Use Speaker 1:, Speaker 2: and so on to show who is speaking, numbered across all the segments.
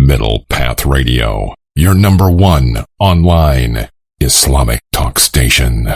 Speaker 1: Middle Path Radio, your number one online Islamic talk station.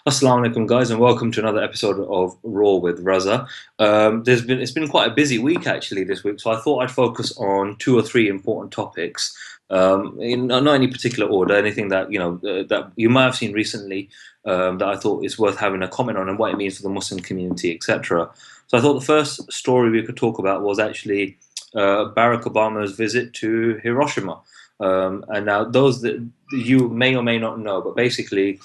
Speaker 2: Assalamu alaikum, guys, and welcome to another episode of Raw with RAZA. It's been quite a busy week actually this week, so I thought I'd focus on two or three important topics in not any particular order. Anything that that you might have seen recently that I thought is worth having a comment on and what it means for the Muslim community, etc. So I thought the first story we could talk about was actually Barack Obama's visit to Hiroshima. And now those that you may or may not know, but basically,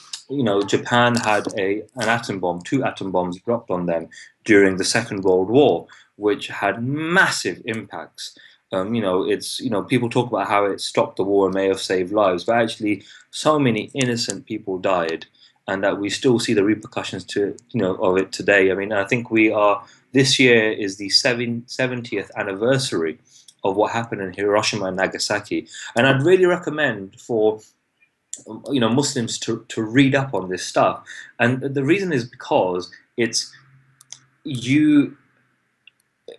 Speaker 2: Japan had an atom bomb, two atom bombs dropped on them during the Second World War, which had massive impacts. People talk about how it stopped the war and may have saved lives, but actually so many innocent people died, and that we still see the repercussions of it today. I mean, I think this year is the 70th anniversary of what happened in Hiroshima and Nagasaki, and I'd really recommend for Muslims to read up on this stuff. And the reason is because you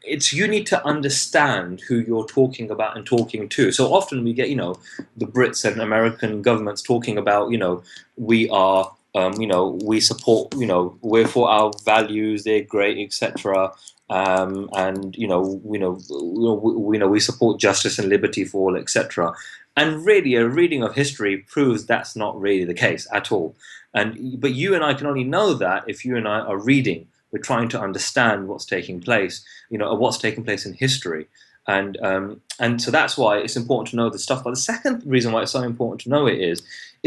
Speaker 2: need to understand who you're talking about and talking to. So often we get the Brits and American governments talking about we are we support we're for our values, they're great, etc. And we support justice and liberty for all, etc. And really, a reading of history proves that's not really the case at all. But you and I can only know that if you and I are reading. We're trying to understand what's taking place, what's taking place in history, and so that's why it's important to know this stuff. But the second reason why it's so important to know it is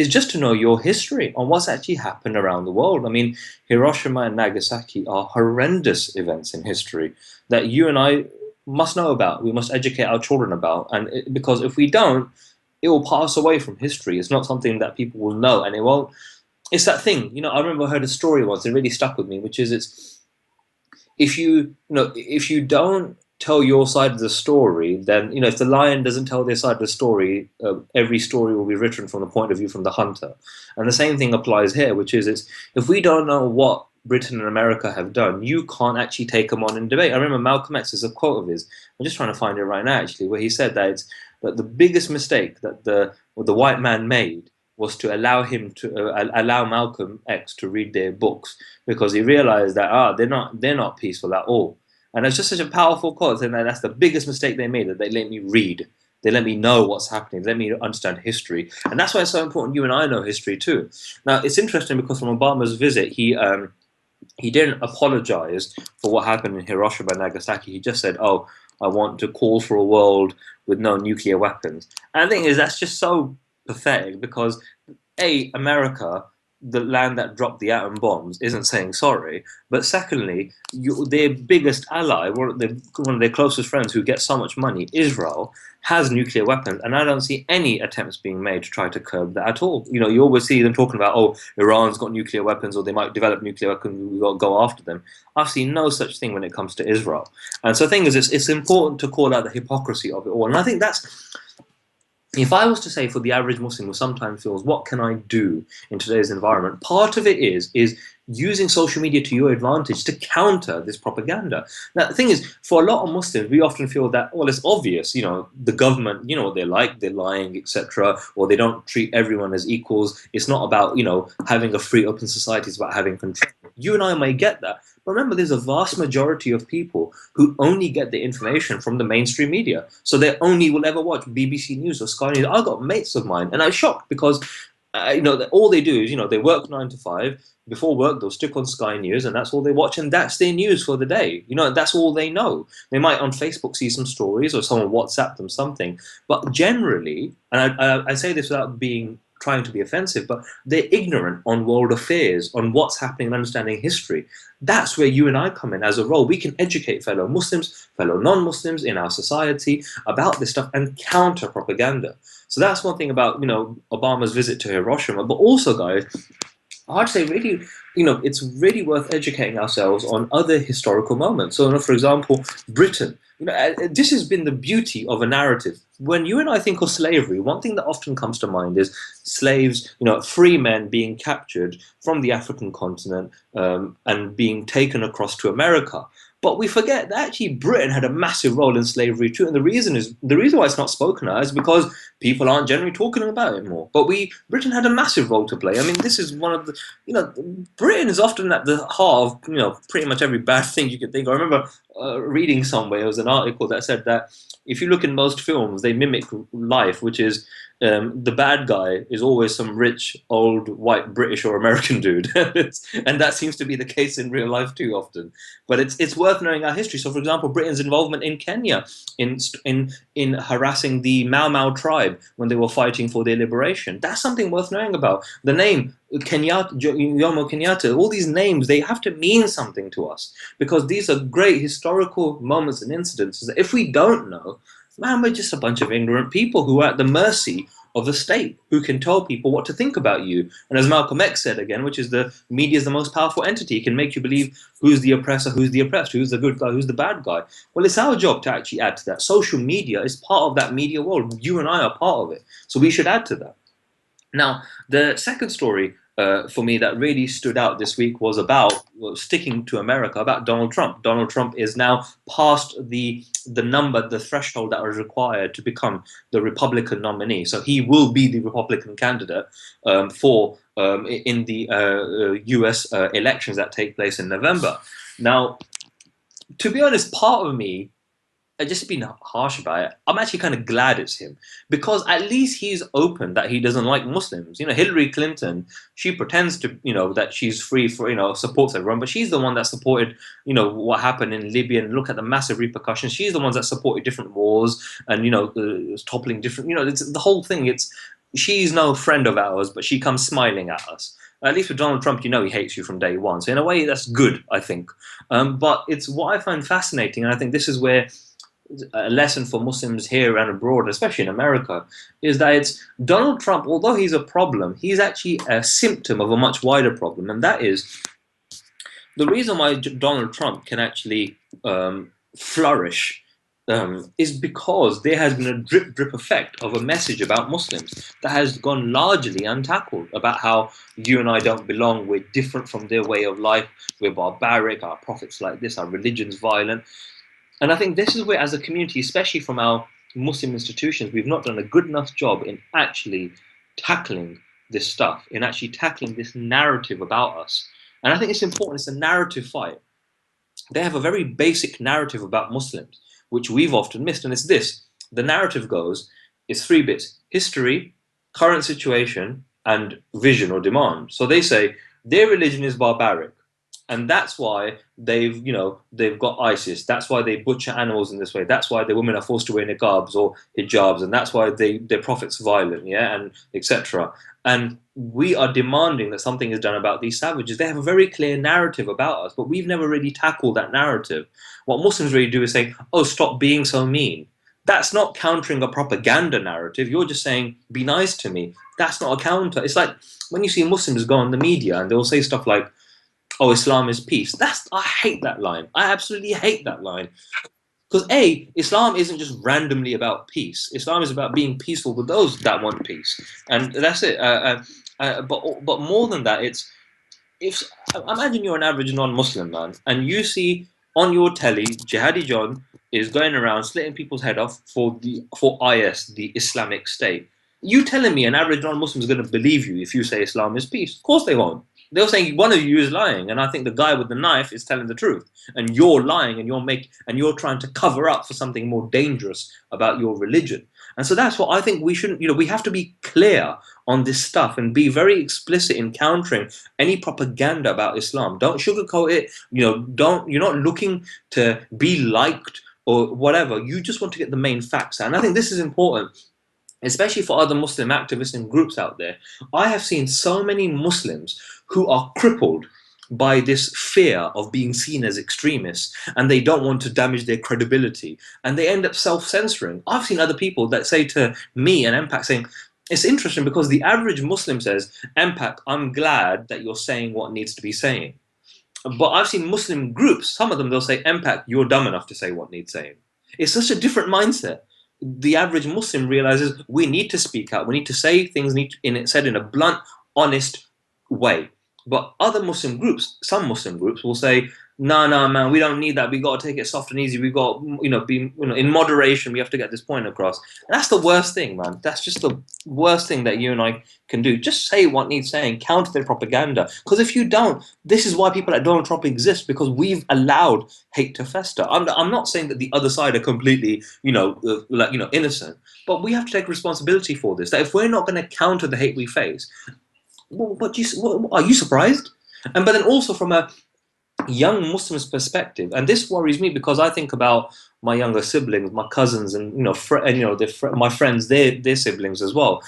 Speaker 2: just to know your history on what's actually happened around the world. I mean, Hiroshima and Nagasaki are horrendous events in history that you and I must know about. We must educate our children about, because if we don't, it will pass away from history. It's not something that people will know, and it won't. It's that thing, I remember I heard a story once. It really stuck with me, which is if you don't tell your side of the story, then if the lion doesn't tell their side of the story, every story will be written from the point of view from the hunter. And the same thing applies here, which is if we don't know what Britain and America have done, you can't actually take them on in debate. I remember Malcolm X, there's a quote of his, I'm just trying to find it right now actually, where he said that that the biggest mistake that the white man made was to allow Malcolm X to read their books, because he realized that they're not peaceful at all. And it's just such a powerful quote, and that's the biggest mistake they made, that they let me read, they let me know what's happening, they let me understand history. And that's why it's so important you and I know history too. Now it's interesting because from Obama's visit, he didn't apologize for what happened in Hiroshima and Nagasaki. He just said, "Oh, I want to call for a world with no nuclear weapons." And the thing is, that's just so pathetic, because America, the land that dropped the atom bombs, isn't saying sorry, but secondly, their biggest ally, one of their closest friends who gets so much money, Israel, has nuclear weapons, and I don't see any attempts being made to try to curb that at all. You always see them talking about, oh, Iran's got nuclear weapons, or they might develop nuclear weapons, we've got to go after them. I've seen no such thing when it comes to Israel. And so the thing is, it's important to call out the hypocrisy of it all. And I think if I was to say for the average Muslim who sometimes feels, what can I do in today's environment? Part of it is using social media to your advantage to counter this propaganda. Now, the thing is, for a lot of Muslims, we often feel that, well, it's obvious, the government, what they're like, they're lying, etc., or they don't treat everyone as equals. It's not about, having a free, open society, it's about having control. You and I may get that. But remember, there's a vast majority of people who only get the information from the mainstream media. So they only will ever watch BBC News or Sky News. I've got mates of mine, and I'm shocked because, all they do is, they work 9 to 5. Before work, they'll stick on Sky News, and that's all they watch, and that's their news for the day. That's all they know. They might on Facebook see some stories or someone WhatsApp them something. But generally, and I say this without trying to be offensive, but they're ignorant on world affairs, on what's happening and understanding history. That's where you and I come in as a role. We can educate fellow Muslims, fellow non-Muslims in our society about this stuff and counter propaganda. So that's one thing about, Obama's visit to Hiroshima. But also, guys, I'd say really, it's really worth educating ourselves on other historical moments. So, for example, Britain. This has been the beauty of a narrative. When you and I think of slavery, one thing that often comes to mind is slaves, free men being captured from the African continent and being taken across to America. But we forget that actually Britain had a massive role in slavery too, and the reason why it's not spoken of is because people aren't generally talking about it more. But Britain had a massive role to play. I mean, this is one of the, Britain is often at the heart of, pretty much every bad thing you could think. I remember reading somewhere, it was an article that said that if you look in most films, they mimic life, which is the bad guy is always some rich, old, white, British or American dude. And that seems to be the case in real life too often. But it's worth knowing our history. So, for example, Britain's involvement in Kenya in harassing the Mau Mau tribe when they were fighting for their liberation. That's something worth knowing about. The name Kenyatta, Jomo Kenyatta, all these names, they have to mean something to us because these are great historical moments and incidences that if we don't know, man, we're just a bunch of ignorant people who are at the mercy of the state, who can tell people what to think about you. And as Malcolm X said again, which is the media is the most powerful entity. It can make you believe who's the oppressor, who's the oppressed, who's the good guy, who's the bad guy. Well, it's our job to actually add to that. Social media is part of that media world. You and I are part of it. So we should add to that. Now, the second story for me that really stood out this week was about, sticking to America, about Donald Trump. Donald Trump is now past the threshold that was required to become the Republican nominee. So he will be the Republican candidate in the US elections that take place in November. Now, to be honest, part of me, just being harsh about it, I'm actually kind of glad it's him because at least he's open that he doesn't like Muslims. Hillary Clinton, she pretends to, that she's free for, supports everyone, but she's the one that supported, what happened in Libya and look at the massive repercussions. She's the one that supported different wars and, toppling different, it's the whole thing. She's no friend of ours, but she comes smiling at us. At least with Donald Trump, he hates you from day one. So in a way, that's good, I think. But it's what I find fascinating, and I think this is where a lesson for Muslims here and abroad, especially in America, is that it's Donald Trump, although he's a problem, he's actually a symptom of a much wider problem. And that is the reason why Donald Trump can actually flourish is because there has been a drip effect of a message about Muslims that has gone largely untackled, about how you and I don't belong, we're different from their way of life, we're barbaric, our prophet's like this, our religion's violent. And I think this is where, as a community, especially from our Muslim institutions, we've not done a good enough job in actually tackling this stuff, in actually tackling this narrative about us. And I think it's important. It's a narrative fight. They have a very basic narrative about Muslims, which we've often missed. And it's this. The narrative goes, it's three bits: history, current situation, and vision or demand. So they say their religion is barbaric. And that's why they've got ISIS. That's why they butcher animals in this way. That's why the women are forced to wear niqabs or hijabs, and that's why their prophet's violent, and etc. And we are demanding that something is done about these savages. They have a very clear narrative about us, but we've never really tackled that narrative. What Muslims really do is say, "Oh, stop being so mean." That's not countering a propaganda narrative. You're just saying, "Be nice to me." That's not a counter. It's like when you see Muslims go on the media and they'll say stuff like, "Oh, Islam is peace." I hate that line. I absolutely hate that line. Because Islam isn't just randomly about peace. Islam is about being peaceful with those that want peace. And that's it. But more than that, imagine you're an average non-Muslim man and you see on your telly, Jihadi John is going around slitting people's head off for IS, the Islamic State. You telling me an average non-Muslim is going to believe you if you say Islam is peace? Of course they won't. They'll say one of you is lying, and I think the guy with the knife is telling the truth, and you're lying, and you're trying to cover up for something more dangerous about your religion. And so that's what I think we shouldn't. We have to be clear on this stuff and be very explicit in countering any propaganda about Islam. Don't sugarcoat it. You're not looking to be liked or whatever. You just want to get the main facts out. And I think this is important, especially for other Muslim activists and groups out there. I have seen so many Muslims who are crippled by this fear of being seen as extremists, and they don't want to damage their credibility, and they end up self-censoring. I've seen other people that say to me and MPAC saying, it's interesting because the average Muslim says, "MPAC, I'm glad that you're saying what needs to be saying." But I've seen Muslim groups, some of them, they'll say, "MPAC, you're dumb enough to say what needs saying." It's such a different mindset. The average Muslim realizes we need to speak out. We need to say things said in a blunt, honest way. But other Muslim groups, some Muslim groups will say, No, no, man, we don't need that. We got to take it soft and easy. We got, be, in moderation. We have to get this point across. And that's the worst thing, man. That's just the worst thing that you and I can do. Just say what needs saying, counter their propaganda. Because if you don't, this is why people like Donald Trump exist, because we've allowed hate to fester. I'm not saying that the other side are completely, innocent, but we have to take responsibility for this. That if we're not going to counter the hate we face, what, are you surprised? But then also from a young Muslims' perspective, and this worries me because I think about my younger siblings, my cousins, and my friends, their siblings as well.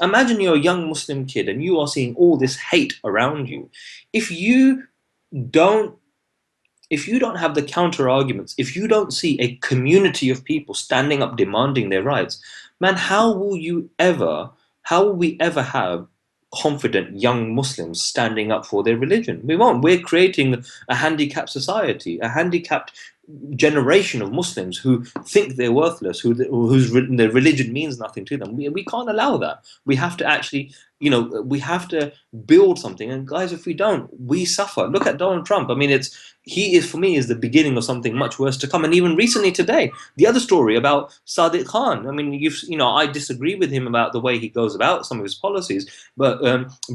Speaker 2: Imagine you're a young Muslim kid and you are seeing all this hate around you. If you don't if you don't have the counter arguments, if you don't see a community of people standing up demanding their rights, man, how will we ever have confident young Muslims standing up for their religion? We won't. We're creating a handicapped society, a handicapped generation of Muslims who think they're worthless, whose their religion means nothing to them. We can't allow that. We have to actually, we have to build something. And guys, if we don't, we suffer. Look at Donald Trump. I mean, he is, for me, is the beginning of something much worse to come. And even recently today, the other story about Sadiq Khan. I mean, I disagree with him about the way he goes about some of his policies, but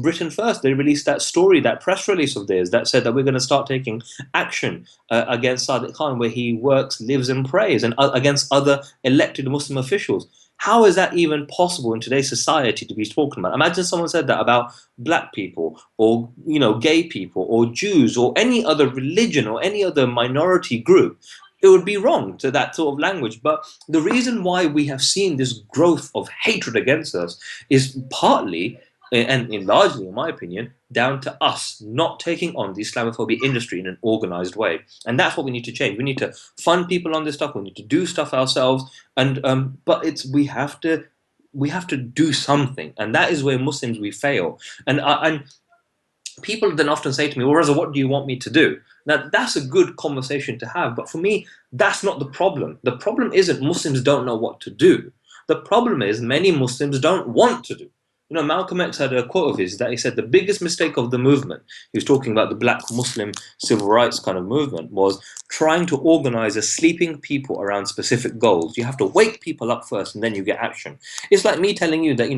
Speaker 2: Britain First, they released that story, that press release of theirs that said that we're going to start taking action against Sadiq Khan, where he works, lives, and prays, and against other elected Muslim officials. How is that even possible in today's society to be spoken about? Imagine someone said that about black people, or gay people, or Jews, or any other religion, or any other minority group. It would be wrong to that sort of language. But the reason why we have seen this growth of hatred against us is partly, and largely, in my opinion, down to us not taking on the Islamophobia industry in an organized way. And that's what we need to change. We need to fund people on this stuff. We need to do stuff ourselves. And but we have to do something. And that is where Muslims, we fail. And people then often say to me, well, Reza, what do you want me to do? Now, that's a good conversation to have. But for me, that's not the problem. The problem isn't Muslims don't know what to do. The problem is many Muslims don't want to do. Malcolm X had a quote of his that he said the biggest mistake of the movement, he was talking about the black Muslim civil rights kind of movement, was trying to organize a sleeping people around specific goals. You have to wake people up first and then you get action. It's like me telling you that,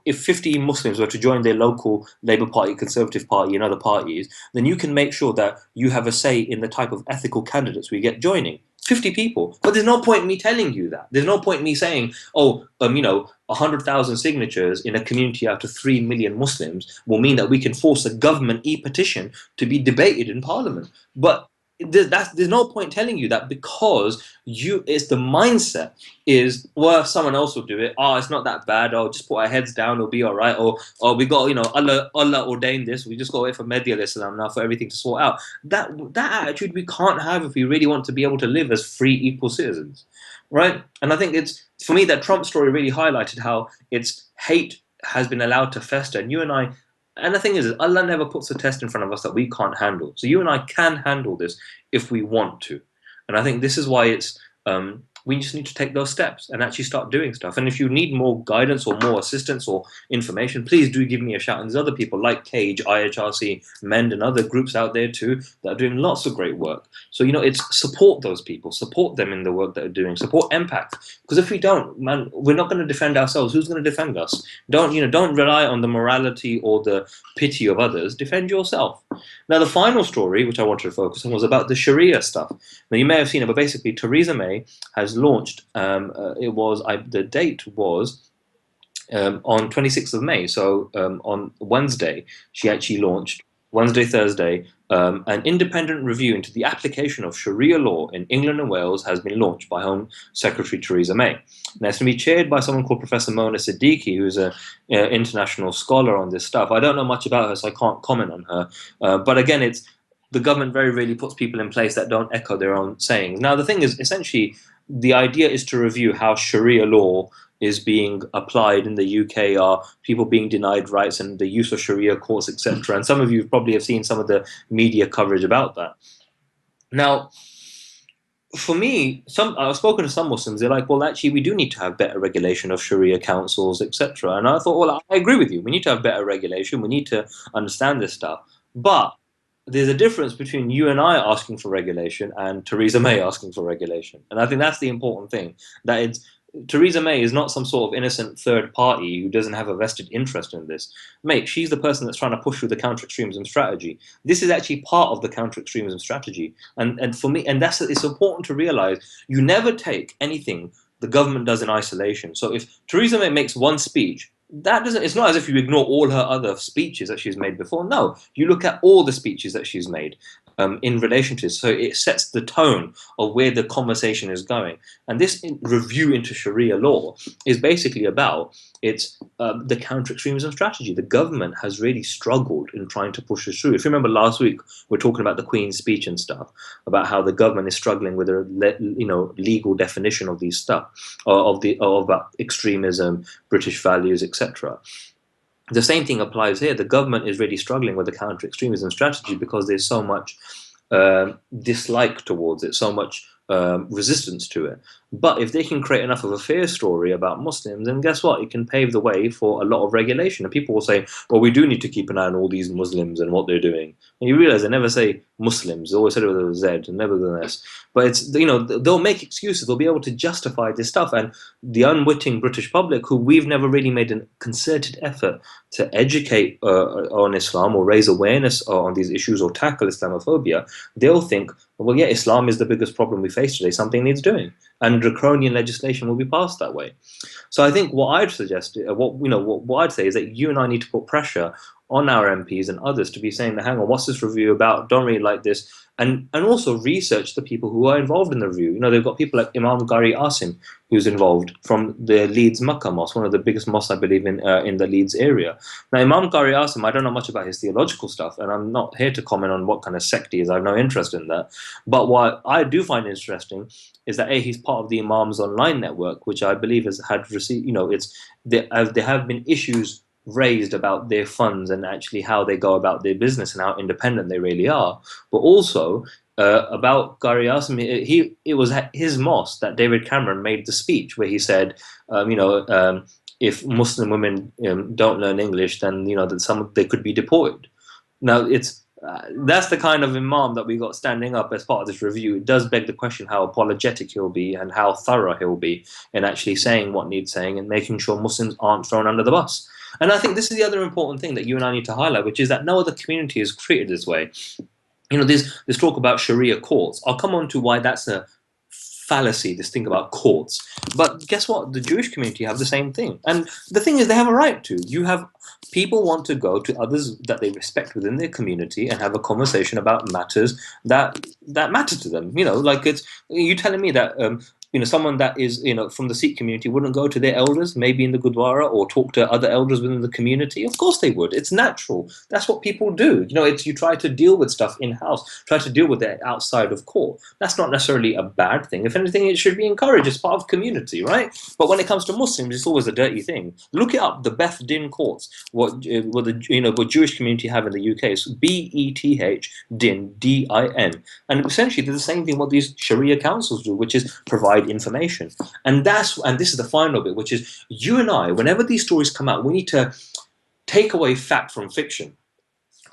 Speaker 2: if 50 Muslims were to join their local Labour Party, Conservative Party, and other parties, then you can make sure that you have a say in the type of ethical candidates we get joining. 50 people. But there's no point in me telling you that. There's no point in me saying, 100,000 signatures in a community out of 3 million Muslims will mean that we can force a government e-petition to be debated in Parliament. But there's no point telling you that, because it's the mindset is, well, someone else will do it. Oh, it's not that bad. Oh, just put our heads down, it'll be all right. Or we got, Allah ordained this. We just got to wait for Mahdi alayhi salam now for everything to sort out. That attitude we can't have if we really want to be able to live as free, equal citizens, right? And I think it's, for me, that Trump story really highlighted how hate has been allowed to fester. And you and I, and the thing is, Allah never puts a test in front of us that we can't handle. So you and I can handle this if we want to. And I think this is why we just need to take those steps and actually start doing stuff. And if you need more guidance or more assistance or information, please do give me a shout. And there's other people like Cage, IHRC, MEND, and other groups out there too that are doing lots of great work. So, it's support those people, support them in the work that they're doing, support Impact. Because if we don't, man, we're not going to defend ourselves. Who's going to defend us? Don't rely on the morality or the pity of others. Defend yourself. Now, the final story, which I wanted to focus on, was about the Sharia stuff. Now, you may have seen it, but basically, Theresa May has launched. The date was on 26th of May. So on Wednesday, she actually launched, Wednesday, Thursday, an independent review into the application of Sharia law in England and Wales has been launched by Home Secretary Theresa May. Now, it's going to be chaired by someone called Professor Mona Siddiqui, who's an international scholar on this stuff. I don't know much about her, so I can't comment on her. But again, the government very rarely puts people in place that don't echo their own sayings. Now, the thing is, essentially, the idea is to review how Sharia law is being applied in the UK, are people being denied rights and the use of Sharia courts, etc. And some of you probably have seen some of the media coverage about that. Now, for me, I've spoken to some Muslims, they're like, well, actually, we do need to have better regulation of Sharia councils, etc. And I thought, well, I agree with you. We need to have better regulation. We need to understand this stuff. But there's a difference between you and I asking for regulation and Theresa May asking for regulation. And I think that's the important thing. That it's Theresa May is not some sort of innocent third party who doesn't have a vested interest in this. Mate, she's the person that's trying to push through the counter-extremism strategy. This is actually part of the counter-extremism strategy. And for me, and it's important to realize you never take anything the government does in isolation. So if Theresa May makes one speech, that doesn't, it's not as if you ignore all her other speeches that she's made before. No, you look at all the speeches that she's made in relation to this. So it sets the tone of where the conversation is going. And this review into Sharia law is basically about the counter-extremism strategy. The government has really struggled in trying to push this through. If you remember last week, we are talking about the Queen's speech and stuff, about how the government is struggling with a legal definition of these stuff, about extremism, British values, etc. The same thing applies here. The government is really struggling with the counter-extremism strategy because there's so much dislike towards it, so much resistance to it. But if they can create enough of a fear story about Muslims, then guess what? It can pave the way for a lot of regulation. And people will say, well, we do need to keep an eye on all these Muslims and what they're doing. And you realize they never say Muslims. They always said it with a Z and never with an S. But it's, they'll make excuses. They'll be able to justify this stuff. And the unwitting British public, who we've never really made a concerted effort to educate on Islam or raise awareness on these issues or tackle Islamophobia, they'll think, well, yeah, Islam is the biggest problem we face today. Something needs doing. And draconian legislation will be passed that way. So I think what I'd suggest, what I'd say is that you and I need to put pressure on our MPs and others to be saying, hang on, what's this review about? Don't really like this. And also research the people who are involved in the review. They've got people like Imam Gari Asim, who's involved from the Leeds Makkah Mosque, one of the biggest mosques, I believe, in the Leeds area. Now, Imam Gari Asim, I don't know much about his theological stuff, and I'm not here to comment on what kind of sect he is. I have no interest in that. But what I do find interesting is that he's part of the Imams Online network, which I believe has had received, there have been issues raised about their funds and actually how they go about their business and how independent they really are. But also about Gari Asim, it was at his mosque that David Cameron made the speech where he said, if Muslim women don't learn English, then that they could be deported. Now that's the kind of imam that we got standing up as part of this review. It does beg the question how apologetic he'll be and how thorough he'll be in actually saying what needs saying and making sure Muslims aren't thrown under the bus. And I think this is the other important thing that you and I need to highlight, which is that no other community is treated this way. There's talk about Sharia courts. I'll come on to why that's a fallacy, this thing about courts. But guess what? The Jewish community have the same thing. And the thing is, they have a right to. People want to go to others that they respect within their community and have a conversation about matters that matter to them. You telling me that someone that is from the Sikh community wouldn't go to their elders, maybe in the Gurdwara, or talk to other elders within the community? Of course they would. It's natural. That's what people do. You try to deal with stuff in-house, try to deal with it outside of court. That's not necessarily a bad thing. If anything, it should be encouraged as part of community, right? But when it comes to Muslims, it's always a dirty thing. Look it up, the Beth Din courts, what Jewish community have in the UK. It's BETH Din, DIN. And essentially they're the same thing what these Sharia councils do, which is provide information. And this is the final bit, which is you and I, whenever these stories come out, we need to take away fact from fiction.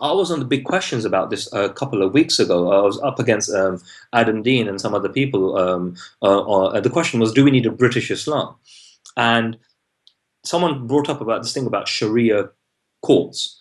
Speaker 2: I was on the big questions about this a couple of weeks ago. I was up against Adam Dean and some other people. The question was, do we need a British Islam? And someone brought up about this thing about Sharia courts.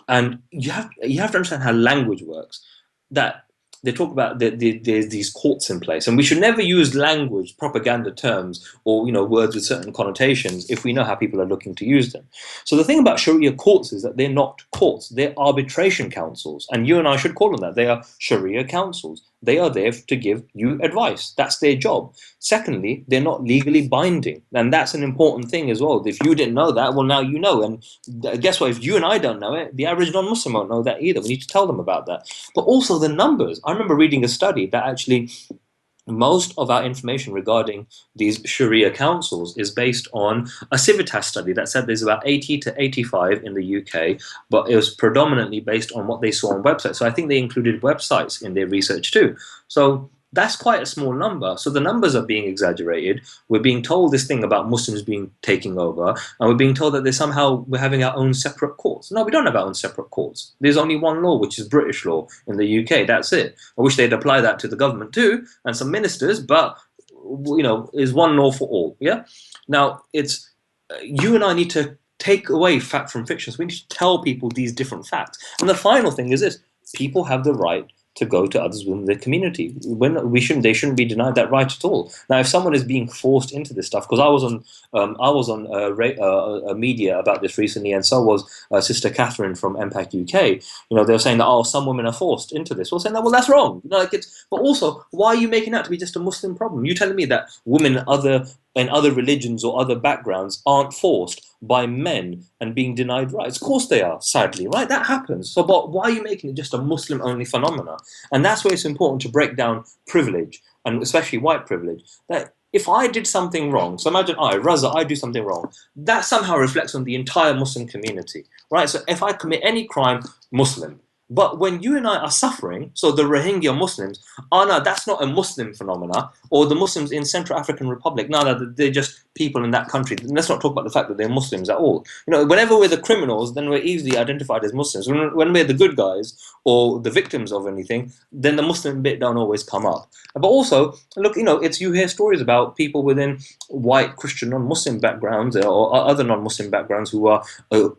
Speaker 2: And you have to understand how language works. That they talk about there's these courts in place, and we should never use language, propaganda terms, or words with certain connotations if we know how people are looking to use them. So the thing about Sharia courts is that they're not courts; they're arbitration councils, and you and I should call them that. They are Sharia councils. They are there to give you advice. That's their job. Secondly, they're not legally binding, and that's an important thing as well. If you didn't know that, well, now you know. And guess what? If you and I don't know it, the average non-Muslim won't know that either. We need to tell them about that. But also the numbers. I remember reading a study that actually most of our information regarding these Sharia councils is based on a Civitas study that said there's about 80 to 85 in the UK, but it was predominantly based on what they saw on websites. So I think they included websites in their research too. So That's quite a small number. So the numbers are being exaggerated. We're being told this thing about Muslims being taking over, and we're being told that we're having our own separate courts. No, we don't have our own separate courts. There's only one law, which is British law in the UK. That's it. I wish they'd apply that to the government too, and some ministers, but is one law for all. Yeah. Now it's you and I need to take away fact from fiction. So we need to tell people these different facts. And the final thing is this: people have the right to go to others within their community. They shouldn't be denied that right at all. Now, if someone is being forced into this stuff, because I was on media about this recently, and so was Sister Catherine from Impact UK. They were saying that some women are forced into this. We're saying that that's wrong. But also, why are you making that to be just a Muslim problem? You telling me that women in other religions or other backgrounds aren't forced by men and being denied rights? Of course they are, sadly, right? That happens. So, but why are you making it just a Muslim-only phenomena? And that's where it's important to break down privilege, and especially white privilege. That if I did something wrong, so imagine RAZA, I do something wrong, that somehow reflects on the entire Muslim community, right? So if I commit any crime, Muslim. But when you and I are suffering, so the Rohingya Muslims, no, that's not a Muslim phenomena, or the Muslims in Central African Republic, no, they're just people in that country. Let's not talk about the fact that they're Muslims at all. Whenever we're the criminals, then we're easily identified as Muslims. When we're the good guys or the victims of anything, then the Muslim bit don't always come up. But also, look, you hear stories about people within white Christian non-Muslim backgrounds or other non-Muslim backgrounds who are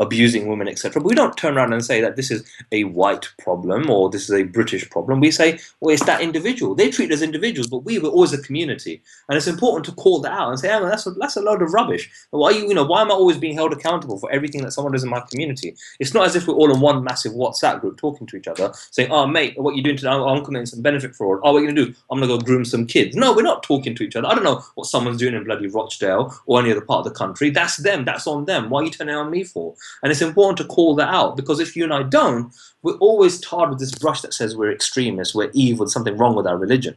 Speaker 2: abusing women, etc. But we don't turn around and say that this is a white problem or this is a British problem. We say, well, it's that individual. They treat us as individuals, but we were always a community. And it's important to call that out and say, that's a load of rubbish. Why am I always being held accountable for everything that someone does in my community? It's not as if we're all in one massive WhatsApp group talking to each other, saying, oh, mate, what you doing today? I'm committing some benefit fraud. Oh, what are you going to do? I'm going to go groom some kids. No, we're not talking to each other. I don't know what someone's doing in bloody Rochdale or any other part of the country. That's them. That's on them. Why are you turning on me for? And it's important to call that out, because if you and I don't, we're always tarred with this brush that says we're extremists, we're evil, there's something wrong with our religion.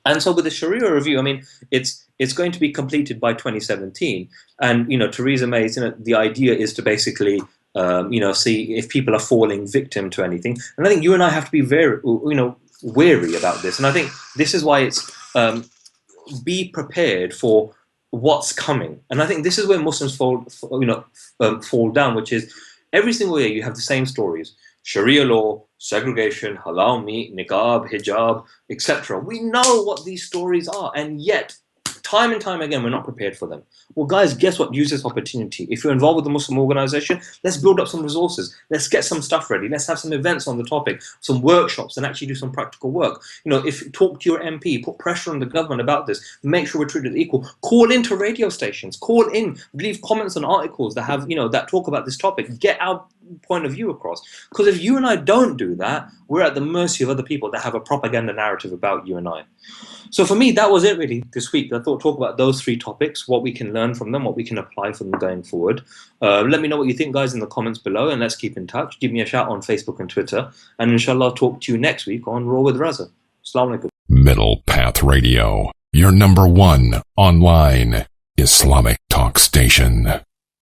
Speaker 2: And so with the Sharia review, it's going to be completed by 2017. And, Theresa May's, the idea is to basically, see if people are falling victim to anything. And I think you and I have to be very, wary about this. And I think this is why it's be prepared for what's coming. And I think this is where Muslims fall down, which is every single year you have the same stories. Sharia law, segregation, halal meat, niqab, hijab, etc. We know what these stories are, and yet, time and time again, we're not prepared for them. Well, guys, guess what? Use this opportunity. If you're involved with a Muslim organization, let's build up some resources. Let's get some stuff ready. Let's have some events on the topic, some workshops, and actually do some practical work. If talk to your MP, put pressure on the government about this, make sure we're treated equal. Call into radio stations, call in, leave comments on articles that have, that talk about this topic. Get our point of view across. Because if you and I don't do that, we're at the mercy of other people that have a propaganda narrative about you and I. So for me, that was it really this week. I thought talk about those 3 topics, what we can learn from them, what we can apply from them going forward. Let me know what you think, guys, in the comments below, and let's keep in touch. Give me a shout on Facebook and Twitter, and inshallah I'll talk to you next week on Raw with Raza. Assalamu alaikum.
Speaker 1: Middle Path Radio, your #1 online Islamic talk station.